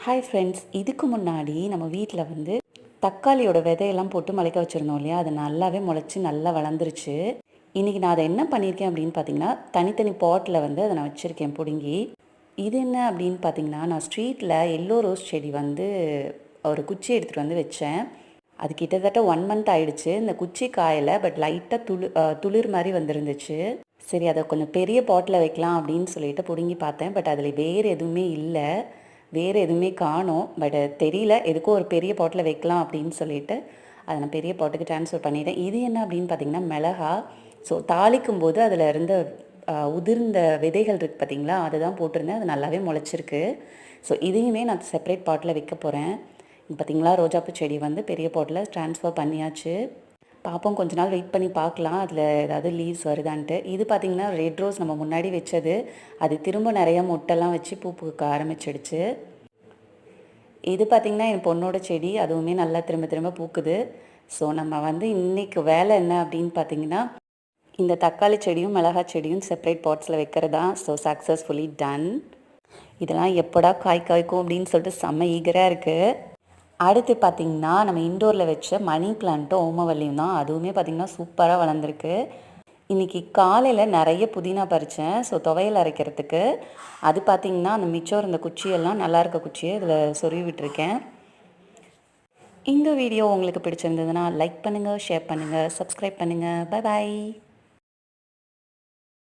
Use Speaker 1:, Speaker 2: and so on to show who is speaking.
Speaker 1: Hi friends, இதுக்கு முன்னாடி நம்ம வீட்டில் வந்து தக்காளியோட விதையெல்லாம் போட்டு முளைக்க வச்சுருந்தோம் இல்லையா, அது நல்லாவே முளைச்சி நல்லா வளர்ந்துருச்சு. இன்றைக்கி நான் அதை என்ன பண்ணியிருக்கேன் அப்படின்னு பார்த்தீங்கன்னா, தனித்தனி பாட்டில் வந்து அதை நான் வச்சுருக்கேன் பிடுங்கி. இது என்ன அப்படின்னு பார்த்தீங்கன்னா, நான் ஸ்ட்ரீட்டில் எல்லோ ரோஸ் செடி வந்து ஒரு குச்சி எடுத்துகிட்டு வந்து வச்சேன். அது கிட்டத்தட்ட 1 மந்த் ஆயிடுச்சு. இந்த குச்சி காயலை, பட் லைட்டாக துளிர் மாதிரி வந்துருந்துச்சு. சரி, அதை கொஞ்சம் பெரிய பாட்டில் வைக்கலாம் அப்படின்னு சொல்லிட்டு பிடுங்கி பார்த்தேன். பட் அதில் வேறு எதுவுமே இல்லை, வேறு எதுவுமே காணோம். பட் தெரியல, எதுக்கும் ஒரு பெரிய பாட்டில் வைக்கலாம் அப்படின்னு சொல்லிட்டு அதை நான் பெரிய பாட்டுக்கு ட்ரான்ஸ்ஃபர் பண்ணிட்டேன். இது என்ன அப்படின்னு பார்த்தீங்கன்னா மிளகா. ஸோ தாளிக்கும் போது அதில் இருந்த உதிர்ந்த விதைகள் இருக்குது பார்த்தீங்களா, அதை தான் போட்டிருந்தேன். அது நல்லாவே முளைச்சிருக்கு. ஸோ இதையுமே நான் செப்பரேட் பாட்டில் வைக்க போகிறேன். பார்த்தீங்களா, ரோஜாப்பூ செடி வந்து பெரிய பாட்டில் ட்ரான்ஸ்ஃபர் பண்ணியாச்சு. பார்ப்போம், கொஞ்ச நாள் வெயிட் பண்ணி பார்க்கலாம் அதில் ஏதாவது லீவ்ஸ் வருதான்ட்டு. இது பார்த்திங்கன்னா ரெட் ரோஸ் நம்ம முன்னாடி வச்சது, அது திரும்ப நிறையா மொட்டெல்லாம் வச்சு பூ பூக்க ஆரம்பிச்சிடுச்சு. இது பார்த்திங்கன்னா என் பொண்ணோட செடி, அதுவுமே நல்லா திரும்ப திரும்ப பூக்குது. ஸோ நம்ம வந்து இன்றைக்கி வேலை என்ன அப்படின்னு பார்த்திங்கன்னா, இந்த தக்காளி செடியும் மிளகாய் செடியும் செப்பரேட் பாட்ஸில் வைக்கிறதா. So successfully ton. இதெல்லாம் எப்படா காய் காய்க்கும் அப்படின்னு சொல்லிட்டு செம்ம ஈகராக இருக்குது. அடுத்து பார்த்திங்கன்னா நம்ம இன்டோரில் வச்ச மணி பிளான்ட்டும் ஓமவல்லியும் தான். அதுவுமே பார்த்திங்கன்னா சூப்பராக வளர்ந்துருக்கு. இன்றைக்கி காலையில் நிறைய புதினா பறித்தேன். ஸோ துவையல் அரைக்கிறதுக்கு. அது பார்த்திங்கன்னா அந்த மிச்சம் இருந்த குச்சியெல்லாம், நல்லா இருக்க குச்சியை இதில் சொருவி விட்டுருக்கேன். இந்த வீடியோ உங்களுக்கு பிடிச்சிருந்ததுன்னா லைக் பண்ணுங்கள், ஷேர் பண்ணுங்கள், சப்ஸ்கிரைப் பண்ணுங்கள். Bye bye.